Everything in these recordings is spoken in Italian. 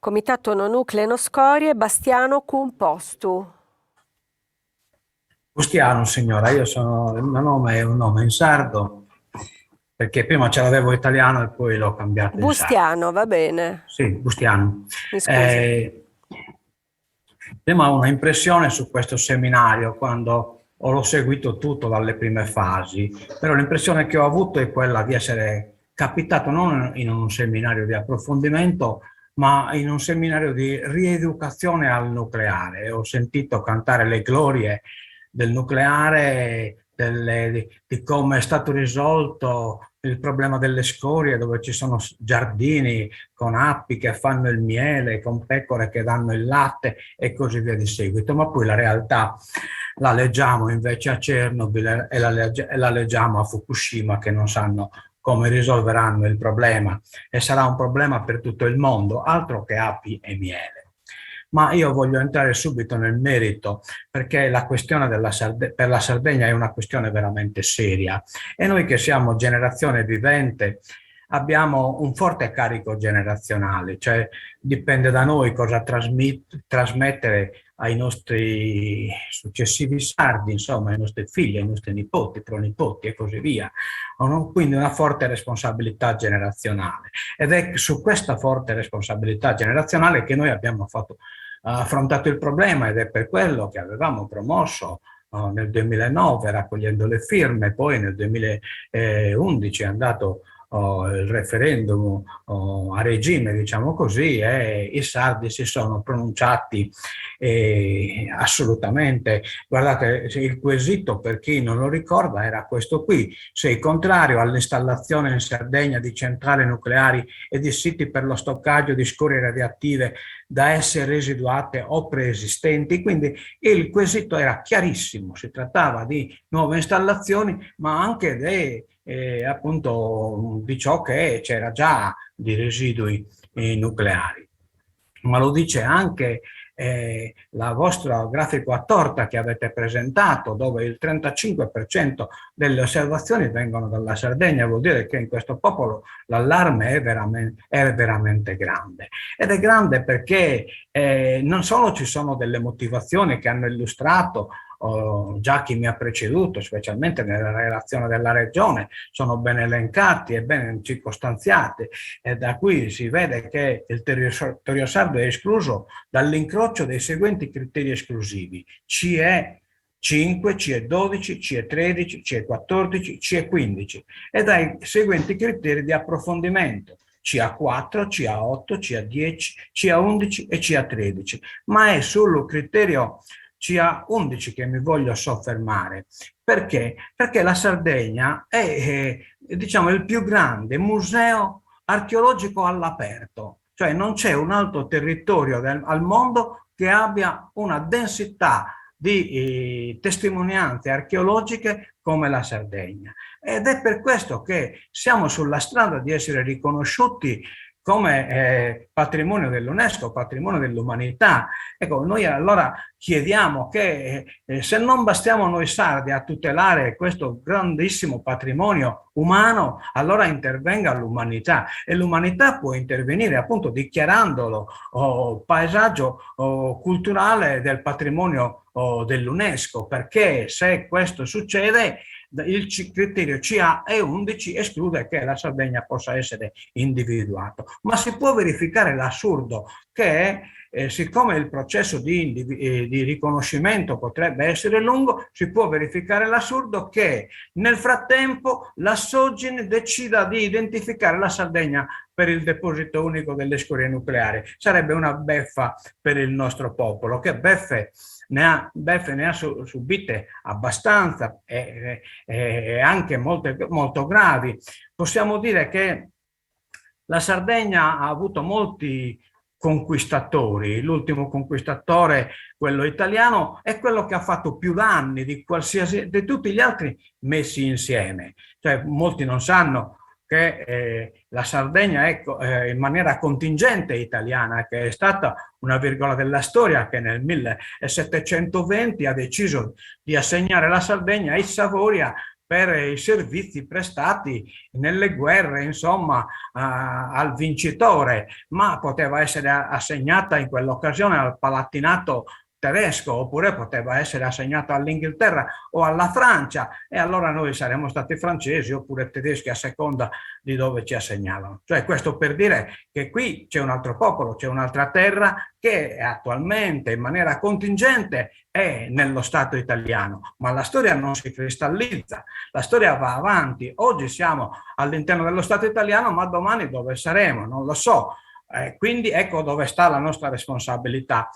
Comitato no nucleo no scorie, Bastiano cum postu. Bustiano, signora, il mio nome è un nome in sardo, perché prima ce l'avevo italiano e poi l'ho cambiato in sardo. Bustiano, va bene. Sì, Bustiano. Mi scusi. Eh, Prima ho una impressione su questo seminario quando l'ho seguito tutto dalle prime fasi, però l'impressione che ho avuto è quella di essere capitato non in un seminario di approfondimento, ma in un seminario di rieducazione al nucleare. Ho sentito cantare le glorie del nucleare, di come è stato risolto il problema delle scorie, dove ci sono giardini con api che fanno il miele, con pecore che danno il latte e così via di seguito. Ma poi la realtà la leggiamo invece a Chernobyl e la leggiamo a Fukushima, che non sanno come risolveranno il problema, e sarà un problema per tutto il mondo, altro che api e miele. Ma io voglio entrare subito nel merito, perché la questione per la Sardegna è una questione veramente seria, e noi che siamo generazione vivente abbiamo un forte carico generazionale, cioè dipende da noi cosa trasmettere ai nostri successivi sardi, insomma ai nostri figli, ai nostri nipoti, pronipoti e così via. Quindi una forte responsabilità generazionale, ed è su questa forte responsabilità generazionale che noi abbiamo affrontato il problema, ed è per quello che avevamo promosso nel 2009 raccogliendo le firme, poi nel 2011 è andato il referendum a regime, diciamo così, e i sardi si sono pronunciati assolutamente. Guardate, il quesito, per chi non lo ricorda, era questo qui: sei contrario all'installazione in Sardegna di centrali nucleari e di siti per lo stoccaggio di scorie radioattive da esse residuate o preesistenti? Quindi il quesito era chiarissimo, si trattava di nuove installazioni, ma anche appunto di ciò che c'era già di residui nucleari. Ma lo dice anche la vostra grafico a torta che avete presentato, dove il 35% delle osservazioni vengono dalla Sardegna. Vuol dire che in questo popolo l'allarme è veramente grande, ed è grande perché non solo ci sono delle motivazioni che hanno illustrato già chi mi ha preceduto, specialmente nella relazione della Regione, sono ben elencati e ben circostanziati, e da cui si vede che il territorio sardo è escluso dall'incrocio dei seguenti criteri esclusivi: CE 5, CE 12, CE 13, CE 14, CE 15, e dai seguenti criteri di approfondimento: CA4, CA8, CA10, CA11 e CA13. Ma è sul criterio CA11 che mi voglio soffermare. Perché? Perché la Sardegna è diciamo, il più grande museo archeologico all'aperto, cioè non c'è un altro territorio al mondo che abbia una densità di testimonianze archeologiche come la Sardegna, ed è per questo che siamo sulla strada di essere riconosciuti come patrimonio dell'UNESCO, patrimonio dell'umanità. Ecco, noi allora chiediamo che se non bastiamo noi sardi a tutelare questo grandissimo patrimonio umano, allora intervenga l'umanità, e l'umanità può intervenire appunto dichiarandolo paesaggio culturale del patrimonio dell'UNESCO, perché se questo succede il criterio CA11 esclude che la Sardegna possa essere individuato. Ma si può verificare l'assurdo che siccome il processo di riconoscimento potrebbe essere lungo, si può verificare l'assurdo che nel frattempo la Sogin decida di identificare la Sardegna per il deposito unico delle scorie nucleari. Sarebbe una beffa per il nostro popolo, che beffe ne ha subite abbastanza, e anche molto gravi. Possiamo dire che la Sardegna ha avuto molti conquistatori. L'ultimo conquistatore, quello italiano, è quello che ha fatto più danni di tutti gli altri messi insieme. Cioè, molti non sanno che la Sardegna è in maniera contingente italiana, che è stata una virgola della storia, che nel 1720 ha deciso di assegnare la Sardegna ai Savoia per i servizi prestati nelle guerre, insomma, al vincitore, ma poteva essere assegnata in quell'occasione al Palatinato tedesco, oppure poteva essere assegnato all'Inghilterra o alla Francia, e allora noi saremmo stati francesi oppure tedeschi a seconda di dove ci assegnavano. Cioè, questo per dire che qui c'è un altro popolo, c'è un'altra terra che attualmente in maniera contingente è nello Stato italiano, ma la storia non si cristallizza, la storia va avanti. Oggi siamo all'interno dello Stato italiano, ma domani dove saremo? Non lo so. Quindi ecco dove sta la nostra responsabilità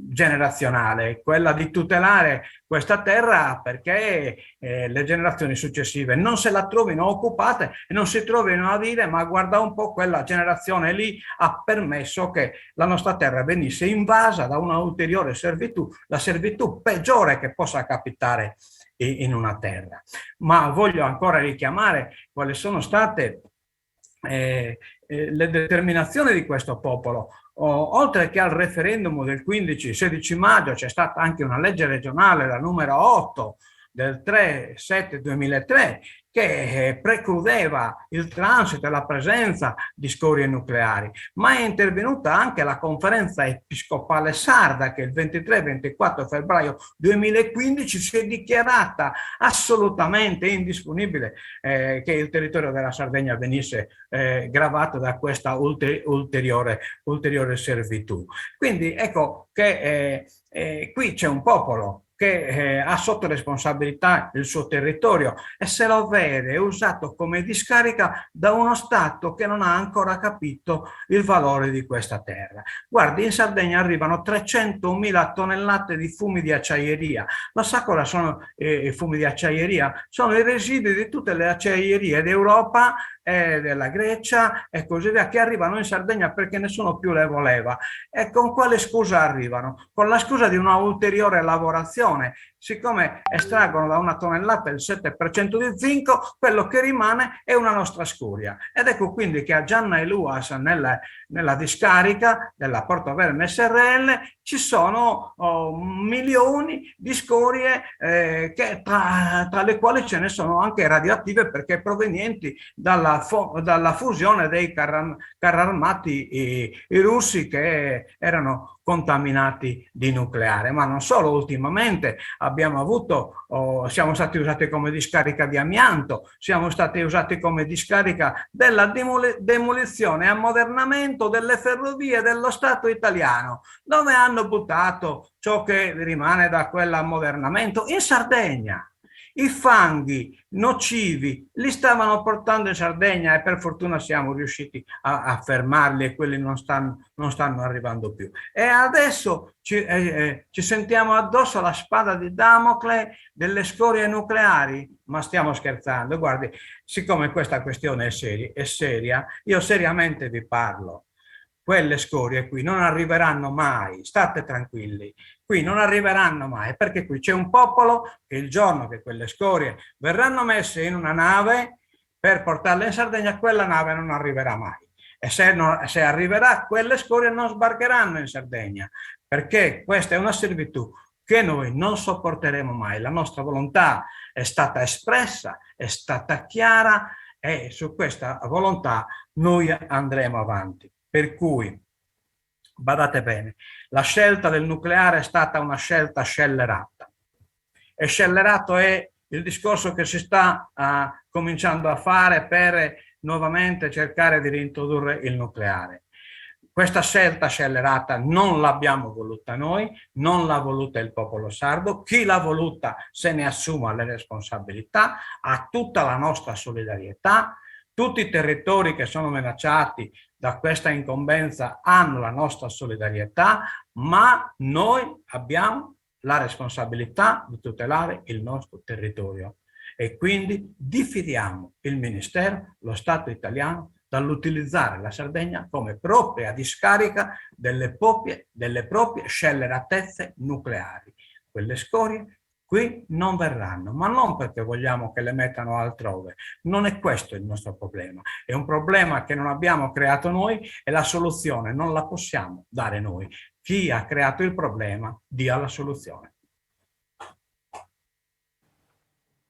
generazionale, quella di tutelare questa terra perché le generazioni successive non se la trovino occupate e non si trovino a dire ma guarda un po', quella generazione lì ha permesso che la nostra terra venisse invasa da una ulteriore servitù, la servitù peggiore che possa capitare in una terra. Ma voglio ancora richiamare quali sono state le determinazioni di questo popolo. Oltre che al referendum del 15-16 maggio c'è stata anche una legge regionale, la numero 8 del 3/7/2003, che precludeva il transito e la presenza di scorie nucleari, ma è intervenuta anche la conferenza episcopale sarda che il 23-24 febbraio 2015 si è dichiarata assolutamente indisponibile che il territorio della Sardegna venisse gravato da questa ulteriore servitù. Quindi ecco che qui c'è un popolo che ha sotto responsabilità il suo territorio e se lo vede usato come discarica da uno Stato che non ha ancora capito il valore di questa terra. Guardi, in Sardegna arrivano 300.000 tonnellate di fumi di acciaieria. Ma sa cosa sono i fumi di acciaieria? Sono i residui di tutte le acciaierie d'Europa, della Grecia e così via, che arrivano in Sardegna perché nessuno più le voleva. E con quale scusa arrivano? Con la scusa di una ulteriore lavorazione. Siccome estraggono da una tonnellata il 7% di zinco, quello che rimane è una nostra scoria. Ed ecco quindi che a Gianna e Luas, nella discarica della Porto Verme SRL, ci sono milioni di scorie tra le quali ce ne sono anche radioattive perché provenienti dalla fusione dei carri armati i russi che erano contaminati di nucleare. Ma non solo, ultimamente siamo stati usati come discarica di amianto, siamo stati usati come discarica della demolizione e ammodernamento delle ferrovie dello Stato italiano. Dove hanno buttato ciò che rimane da quell'ammodernamento? In Sardegna. I fanghi nocivi li stavano portando in Sardegna e per fortuna siamo riusciti a fermarli e quelli non stanno arrivando più. E adesso ci sentiamo addosso la spada di Damocle delle scorie nucleari. Ma stiamo scherzando? Guardi, siccome questa questione è seria, io seriamente vi parlo. Quelle scorie qui non arriveranno mai, state tranquilli, qui non arriveranno mai, perché qui c'è un popolo che il giorno che quelle scorie verranno messe in una nave per portarle in Sardegna, quella nave non arriverà mai. E se arriverà, quelle scorie non sbarcheranno in Sardegna, perché questa è una servitù che noi non sopporteremo mai. La nostra volontà è stata espressa, è stata chiara e su questa volontà noi andremo avanti. Per cui, badate bene, la scelta del nucleare è stata una scelta scellerata. E scellerato è il discorso che si sta cominciando a fare per nuovamente cercare di reintrodurre il nucleare. Questa scelta scellerata non l'abbiamo voluta noi, non l'ha voluta il popolo sardo. Chi l'ha voluta se ne assuma le responsabilità, ha tutta la nostra solidarietà. Tutti i territori che sono minacciati da questa incombenza hanno la nostra solidarietà, ma noi abbiamo la responsabilità di tutelare il nostro territorio e quindi diffidiamo il Ministero, lo Stato italiano, dall'utilizzare la Sardegna come propria discarica delle proprie scelleratezze nucleari. Quelle scorie qui non verranno, ma non perché vogliamo che le mettano altrove. Non è questo il nostro problema. È un problema che non abbiamo creato noi e la soluzione non la possiamo dare noi. Chi ha creato il problema dia la soluzione.